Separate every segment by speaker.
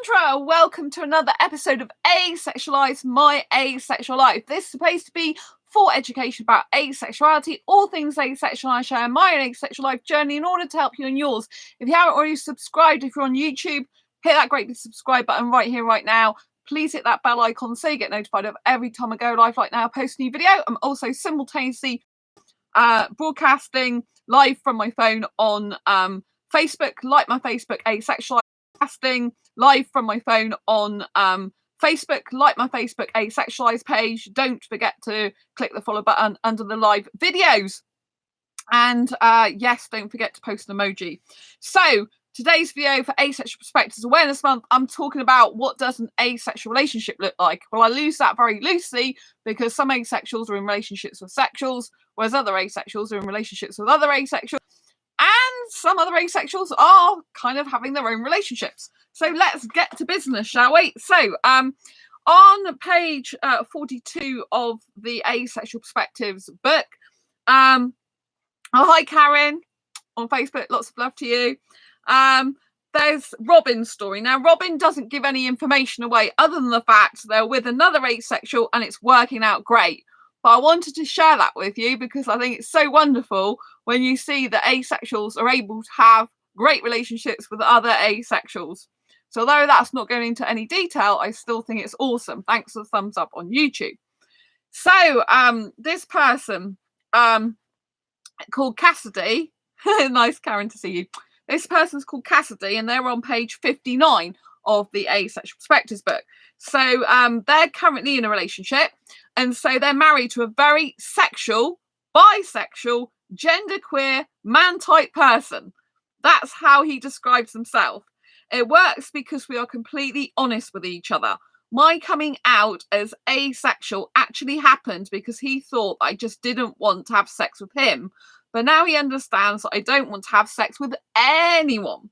Speaker 1: Sandra, welcome to another episode of Asexualize My Asexual Life. This is supposed to be for education about asexuality, all things asexual. I share my own asexual life journey in order to help you in yours. If you haven't already subscribed, if you're on YouTube, hit that great big subscribe button right here, right now. Please hit that bell icon so you get notified of every time I go live like now, post a new video. I'm also simultaneously broadcasting live from my phone on Facebook, like my Facebook Asexual. Broadcasting live from my phone on Facebook, like my Facebook Asexualized page. Don't forget to click the follow button under the live videos. And yes, don't forget to post an emoji. So today's video for Asexual Perspectives Awareness Month, I'm talking about what does an asexual relationship look like. Well, I use that very loosely because some asexuals are in relationships with sexuals, whereas other asexuals are in relationships with other asexuals. And some other asexuals are kind of having their own relationships. So let's get to business, shall we? So on page 42 of the Asexual Perspectives book, oh, hi, Karen, on Facebook. Lots of love to you. There's Robin's story. Now, Robin doesn't give any information away other than the fact they're with another asexual and it's working out great. But I wanted to share that with you because I think it's so wonderful when you see that asexuals are able to have great relationships with other asexuals. So although that's not going into any detail, I still think it's awesome. Thanks for the thumbs up on YouTube. So this person called Cassidy, nice, Karen, to see you. This person's called Cassidy and they're on page 59 of the Asexual Perspectives book. So they're currently in a relationship, and so they're married to a very sexual, bisexual, genderqueer, man-type person. That's how he describes himself. It works because we are completely honest with each other. My coming out as asexual actually happened because he thought I just didn't want to have sex with him. But now he understands that I don't want to have sex with anyone.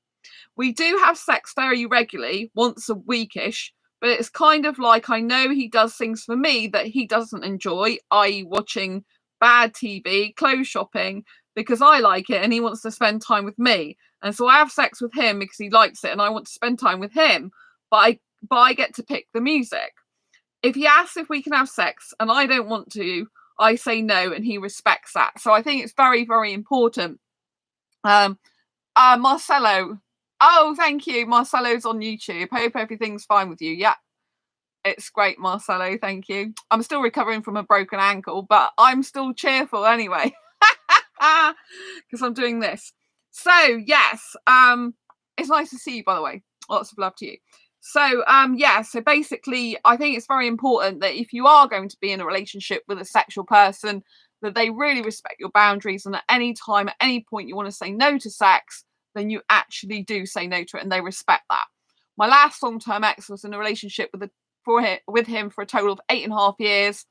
Speaker 1: We do have sex very regularly, once a weekish, but it's kind of like I know he does things for me that he doesn't enjoy, i.e. watching bad TV, clothes shopping, because I like it and he wants to spend time with me. And so I have sex with him because he likes it and I want to spend time with him, but I get to pick the music. If he asks if we can have sex and I don't want to, I say no and he respects that. So I think it's very, very important. Marcelo. Oh, thank you. Marcelo's on YouTube. Hope everything's fine with you. Yeah, it's great, Marcelo. Thank you. I'm still recovering from a broken ankle, but I'm still cheerful anyway because I'm doing this. So yes, it's nice to see you, by the way. Lots of love to you. So yeah, so basically I think it's very important that if you are going to be in a relationship with a sexual person, that they really respect your boundaries, and at any time, at any point you want to say no to sex, then you actually do say no to it and they respect that. My last long-term ex was in a relationship with him for a total of 8.5 years.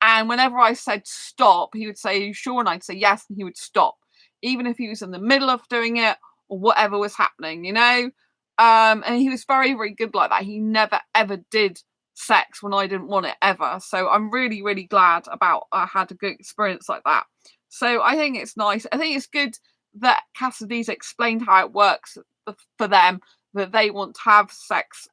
Speaker 1: And whenever I said stop, he would say, "Are you sure?" And I'd say yes, and he would stop. Even if he was in the middle of doing it or whatever was happening, you know? And he was very, very good like that. He never, ever did sex when I didn't want it, ever. So I'm really, really glad about I had a good experience like that. So I think it's nice. I think it's good that Cassidy's explained how it works for them, that they want to have sex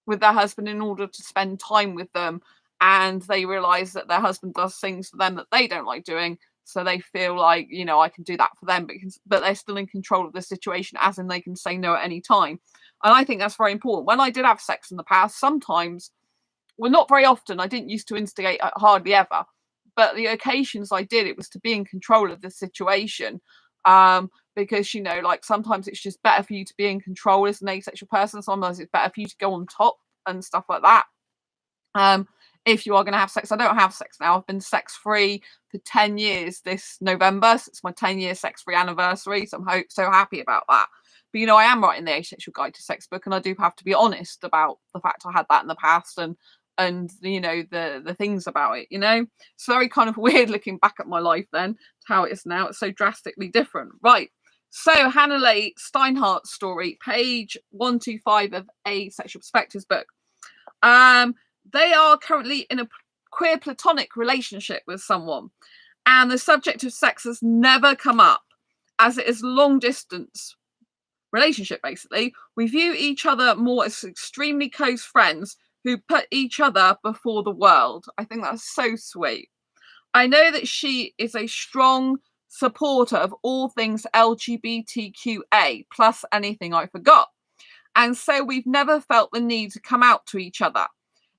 Speaker 1: with their husband in order to spend time with them, and they realize that their husband does things for them that they don't like doing, so they feel like, you know, I can do that for them, but they're still in control of the situation, as in they can say no at any time. And I think that's very important. When I did have sex in the past, sometimes, well, not very often, I didn't used to instigate hardly ever, but the occasions I did, it was to be in control of the situation. Because, you know, like sometimes it's just better for you to be in control as an asexual person. Sometimes it's better for you to go on top and stuff like that. If you are going to have sex, I don't have sex now. I've been sex free for 10 years this November. So it's my 10-year sex free anniversary. So I'm so happy about that. But, you know, I am writing the Asexual Guide to Sex book, and I do have to be honest about the fact I had that in the past and you know, the things about it, you know. It's very kind of weird looking back at my life then to how it is now. It's so drastically different. Right. So Hannah Leigh Steinhardt's story, page 125 of Asexual Perspectives book. They are currently in a queer platonic relationship with someone, and the subject of sex has never come up, as it is long distance relationship, basically. We view each other more as extremely close friends who put each other before the world. I think that's so sweet. I know that she is a strong supporter of all things LGBTQA plus anything I forgot. And so we've never felt the need to come out to each other.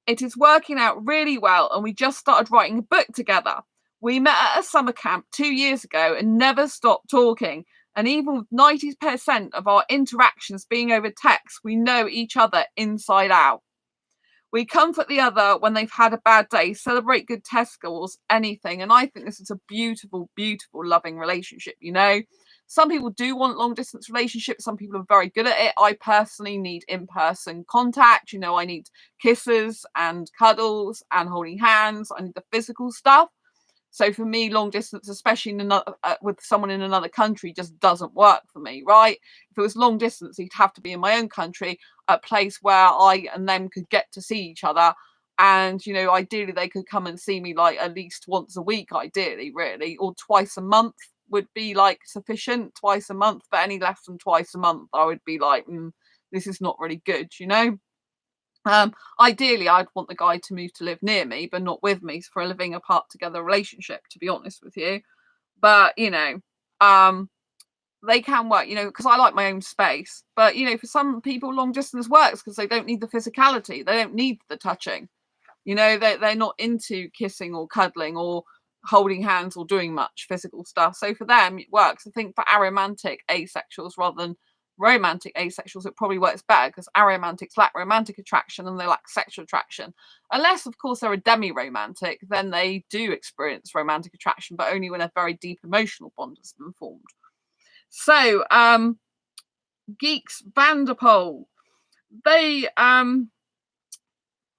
Speaker 1: It is working out really well, and we just started writing a book together. We met at a summer camp 2 years ago and never stopped talking. And even with 90% of our interactions being over text, we know each other inside out. We comfort the other when they've had a bad day, celebrate good test scores, anything. And I think this is a beautiful, beautiful, loving relationship, you know. Some people do want long distance relationships. Some people are very good at it. I personally need in-person contact. You know, I need kisses and cuddles and holding hands. I need the physical stuff. So for me, long distance, especially in another, with someone in another country, just doesn't work for me, right? If it was long distance, it'd have to be in my own country, a place where I and them could get to see each other. And, you know, ideally they could come and see me like at least once a week, ideally, really, or twice a month would be like sufficient, twice a month. But any less than twice a month, I would be like, this is not really good, you know? Ideally, I'd want the guy to move to live near me, but not with me for a living apart together relationship, to be honest with you. But, you know, they can work, you know, because I like my own space. But, you know, for some people, long distance works because they don't need the physicality. They don't need the touching. You know, they're not into kissing or cuddling or holding hands or doing much physical stuff. So for them, it works. I think for aromantic asexuals rather than romantic asexuals, it probably works better because aromantics lack romantic attraction and they lack sexual attraction. Unless, of course, they're a demi-romantic, then they do experience romantic attraction, but only when a very deep emotional bond has been formed. So, Geeks Vanderpole, they,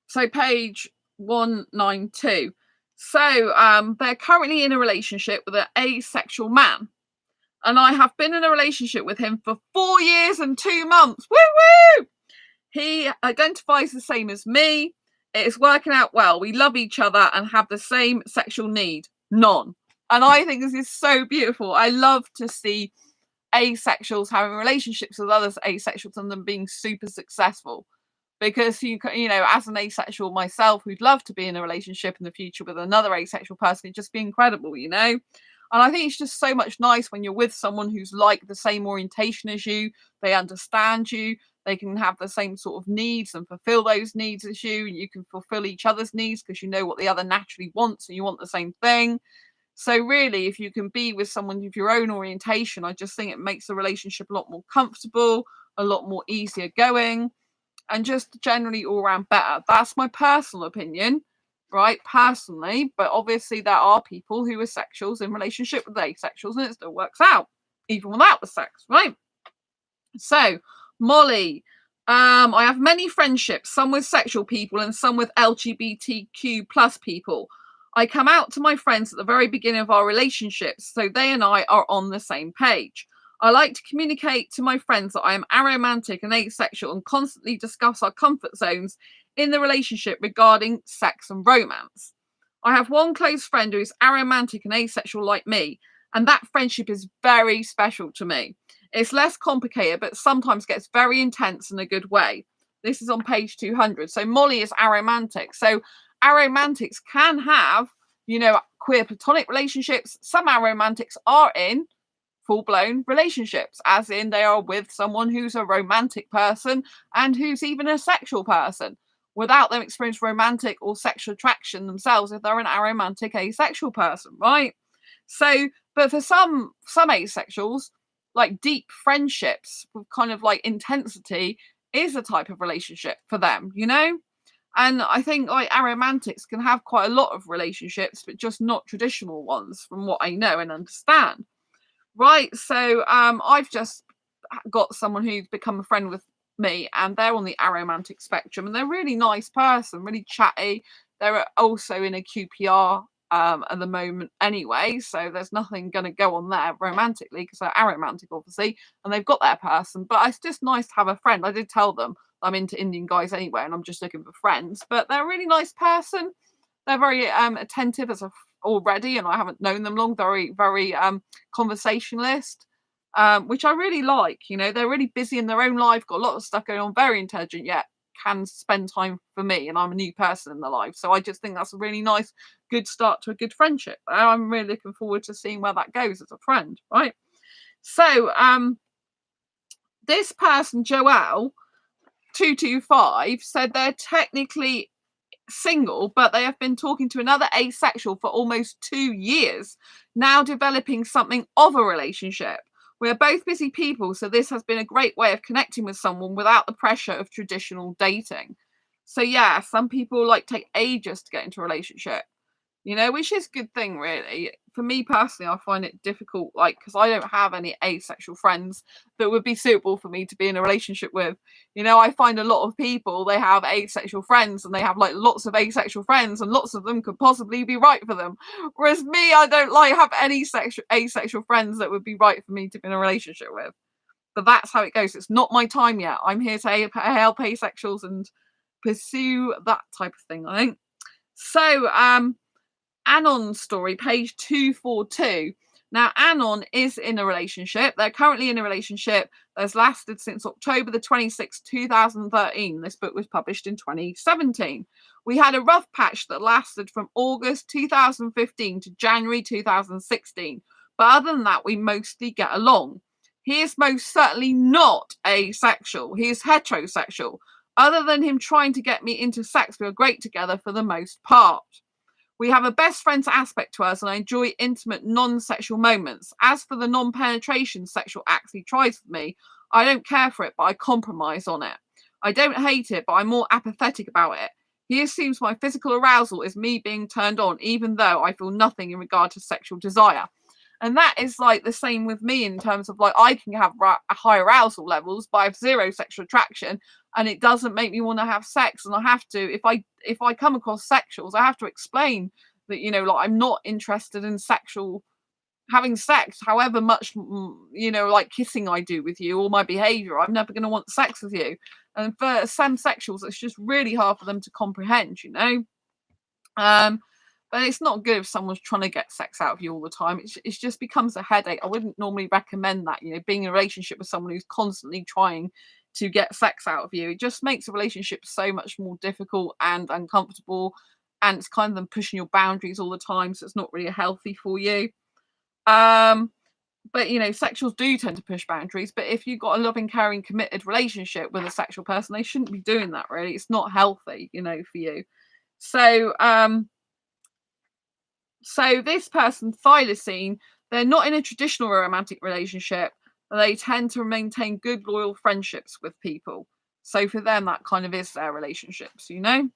Speaker 1: so page 192. So, they're currently in a relationship with an asexual man. And I have been in a relationship with him for 4 years and 2 months. Woo woo! He identifies the same as me. It is working out well. We love each other and have the same sexual need. None. And I think this is so beautiful. I love to see asexuals having relationships with others asexuals and them being super successful. Because you know, as an asexual myself, who'd love to be in a relationship in the future with another asexual person, it'd just be incredible, you know. And I think it's just so much nice when you're with someone who's like the same orientation as you. They understand you. They can have the same sort of needs and fulfill those needs as you. And you can fulfill each other's needs because you know what the other naturally wants and you want the same thing. So really, if you can be with someone of your own orientation, I just think it makes the relationship a lot more comfortable, a lot more easier going, and just generally all around better. That's my personal opinion. Right, personally, but obviously there are people who are sexuals in relationship with asexuals and it still works out, even without the sex, right? So, Molly, I have many friendships, some with sexual people and some with LGBTQ plus people. I come out to my friends at the very beginning of our relationships, so they and I are on the same page. I like to communicate to my friends that I am aromantic and asexual and constantly discuss our comfort zones in the relationship regarding sex and romance. I have one close friend who is aromantic and asexual like me, and that friendship is very special to me. It's less complicated, but sometimes gets very intense in a good way. This is on page 200. So Molly is aromantic. So aromantics can have, you know, queer platonic relationships. Some aromantics are in full-blown relationships, as in they are with someone who's a romantic person and who's even a sexual person, without them experience romantic or sexual attraction themselves if they're an aromantic asexual person, right? So, but for some asexuals, like deep friendships with kind of like intensity is a type of relationship for them, you know? And I think like aromantics can have quite a lot of relationships, but just not traditional ones from what I know and understand. Right, so I've just got someone who's become a friend with me and they're on the aromantic spectrum and they're a really nice person, really chatty. They're also in a QPR at the moment anyway, so there's nothing going to go on there romantically because they're aromantic obviously and they've got their person, but it's just nice to have a friend. I did tell them I'm into Indian guys anyway and I'm just looking for friends, but they're a really nice person. They're very attentive as a already and I haven't known them long, very conversationalist. which I really like. They're really busy in their own life, got a lot of stuff going on, very intelligent, yet can spend time for me, and I'm a new person in their life. So I just think that's a really nice, good start to a good friendship. I'm really looking forward to seeing where that goes as a friend, right? So this person, Joelle 225, said they're technically single, but they have been talking to another asexual for almost 2 years, now developing something of a relationship. We're both busy people, so this has been a great way of connecting with someone without the pressure of traditional dating. So yeah, some people take ages to get into a relationship, which is a good thing, really. For me personally, I find it difficult, because I don't have any asexual friends that would be suitable for me to be in a relationship with. I find a lot of people, they have asexual friends, and they have lots of asexual friends, and lots of them could possibly be right for them. Whereas me, I don't have any asexual friends that would be right for me to be in a relationship with. But that's how it goes. It's not my time yet. I'm here to help asexuals and pursue that type of thing, I think. So, Anon's story, page 242. Now, Anon is in a relationship. They're currently in a relationship that's lasted since October the 26th, 2013. This book was published in 2017. We had a rough patch that lasted from August 2015 to January 2016. But other than that, we mostly get along. He is most certainly not asexual. He is heterosexual. Other than him trying to get me into sex, we are great together for the most part. We have a best friends aspect to us, and I enjoy intimate, non-sexual moments. As for the non-penetration sexual acts he tries with me, I don't care for it, but I compromise on it. I don't hate it, but I'm more apathetic about it. He assumes my physical arousal is me being turned on, even though I feel nothing in regard to sexual desire. And that is the same with me, in terms of I can have high arousal levels, but I have zero sexual attraction, and it doesn't make me want to have sex. And I have to, if I come across sexuals, I have to explain that I'm not interested in having sex, however much kissing I do with you or my behavior. I'm never going to want sex with you. And for some sexuals, it's just really hard for them to comprehend. But it's not good if someone's trying to get sex out of you all the time. It just becomes a headache. I wouldn't normally recommend that, being in a relationship with someone who's constantly trying to get sex out of you. It just makes a relationship so much more difficult and uncomfortable. And it's kind of them pushing your boundaries all the time. So it's not really healthy for you. But, sexuals do tend to push boundaries. But if you've got a loving, caring, committed relationship with a sexual person, they shouldn't be doing that, really. It's not healthy, for you. So this person, Thylacine, they're not in a traditional romantic relationship. They tend to maintain good, loyal friendships with people. So for them, that kind of is their relationships, And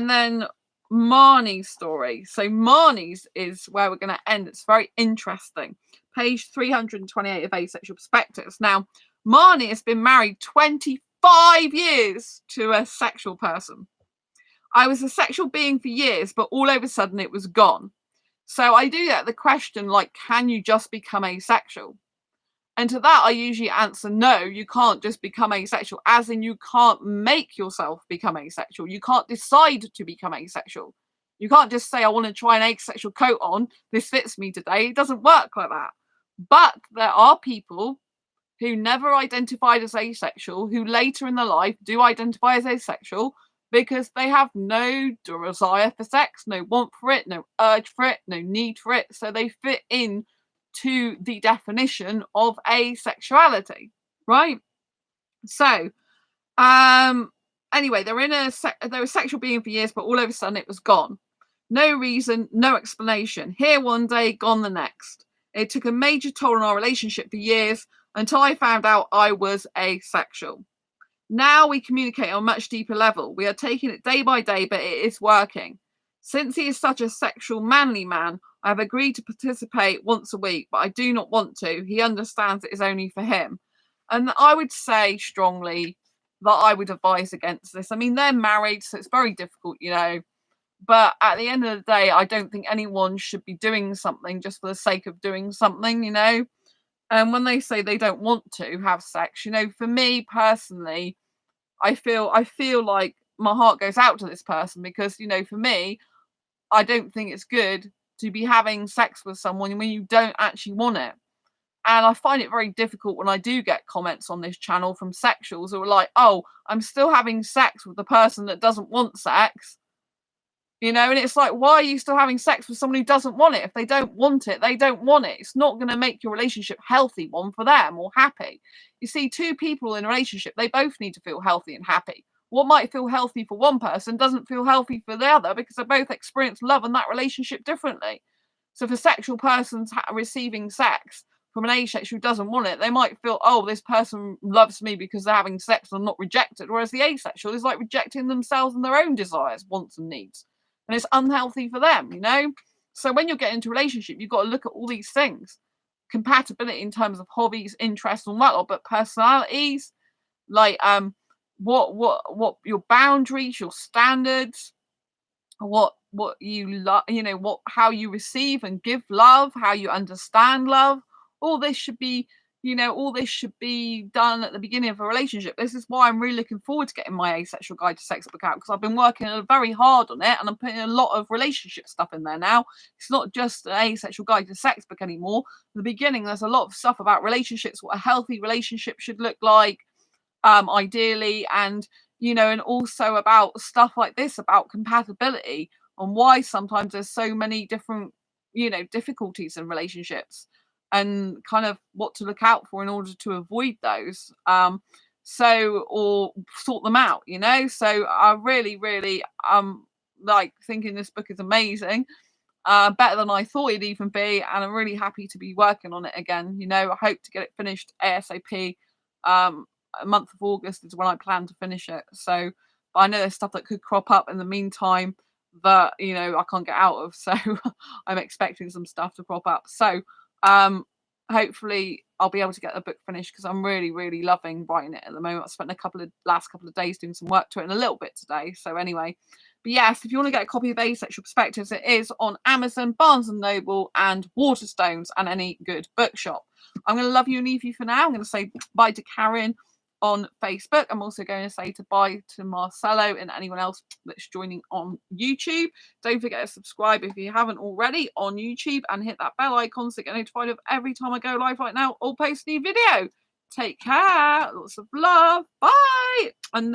Speaker 1: then Marnie's story. So Marnie's is where we're going to end. It's very interesting. Page 328 of Asexual Perspectives. Now, Marnie has been married 25 years to a sexual person. I was a sexual being for years, but all of a sudden it was gone. So I do get the question, can you just become asexual? And to that, I usually answer, no, you can't just become asexual, as in you can't make yourself become asexual. You can't decide to become asexual. You can't just say, I want to try an asexual coat on. This fits me today. It doesn't work like that. But there are people who never identified as asexual, who later in their life do identify as asexual, because they have no desire for sex, no want for it, no urge for it, no need for it. So they fit in to the definition of asexuality, right? So, anyway, they're a sexual being for years, but all of a sudden it was gone. No reason, no explanation. Here one day, gone the next. It took a major toll on our relationship for years until I found out I was asexual. Now we communicate on a much deeper level. We are taking it day by day, but it is working. Since he is such a sexual, manly man, I have agreed to participate once a week, but I do not want to. He understands it is only for him. And I would say strongly that I would advise against this. I mean, they're married, so it's very difficult, But at the end of the day, I don't think anyone should be doing something just for the sake of doing something, And when they say they don't want to have sex, for me personally, I feel like my heart goes out to this person, because, for me, I don't think it's good to be having sex with someone when you don't actually want it. And I find it very difficult when I do get comments on this channel from sexuals who are like, oh, I'm still having sex with the person that doesn't want sex. You know, and it's like, why are you still having sex with someone who doesn't want it? If they don't want it, they don't want it. It's not going to make your relationship healthy one for them or happy. You see, two people in a relationship, they both need to feel healthy and happy. What might feel healthy for one person doesn't feel healthy for the other because they both experience love in that relationship differently. So if a sexual person's receiving sex from an asexual who doesn't want it, they might feel, oh, this person loves me because they're having sex and not rejected. Whereas the asexual is like rejecting themselves and their own desires, wants and needs. And it's unhealthy for them, you know? So when you're getting into a relationship, you've got to look at all these things. Compatibility in terms of hobbies, interests, and whatnot, but personalities, like what your boundaries, your standards, what you love, you know, what how you receive and give love, how you understand love. All this should be, you know, all this should be done at the beginning of a relationship. This is why I'm really looking forward to getting my Asexual Guide to Sex book out, because I've been working very hard on it and I'm putting a lot of relationship stuff in there now. It's not just an Asexual Guide to Sex book anymore. In the beginning, there's a lot of stuff about relationships, what a healthy relationship should look like, ideally, and you know, and also about stuff like this about compatibility and why sometimes there's so many different, you know, difficulties in relationships and kind of what to look out for in order to avoid those, so or sort them out, you know. So I really like thinking this book is amazing, better than I thought it'd even be, and I'm really happy to be working on it again. You know, I hope to get it finished ASAP. A month of August is when I plan to finish it. So, but I know there's stuff that could crop up in the meantime that, you know, I can't get out of. So I'm expecting some stuff to crop up. So hopefully I'll be able to get the book finished because I'm really loving writing it at the moment. I spent last couple of days doing some work to it and a little bit today. So anyway, but yes, if you want to get a copy of Asexual Perspectives, it is on Amazon, Barnes and Noble, and Waterstones, and any good bookshop. I'm going to love you and leave you for now. I'm going to say bye to Karen on Facebook. I'm also going to say bye to Marcelo and anyone else that's joining on YouTube. Don't forget to subscribe if you haven't already on YouTube and hit that bell icon so you get notified of every time I go live right now or post a new video. Take care. Lots of love. Bye. And then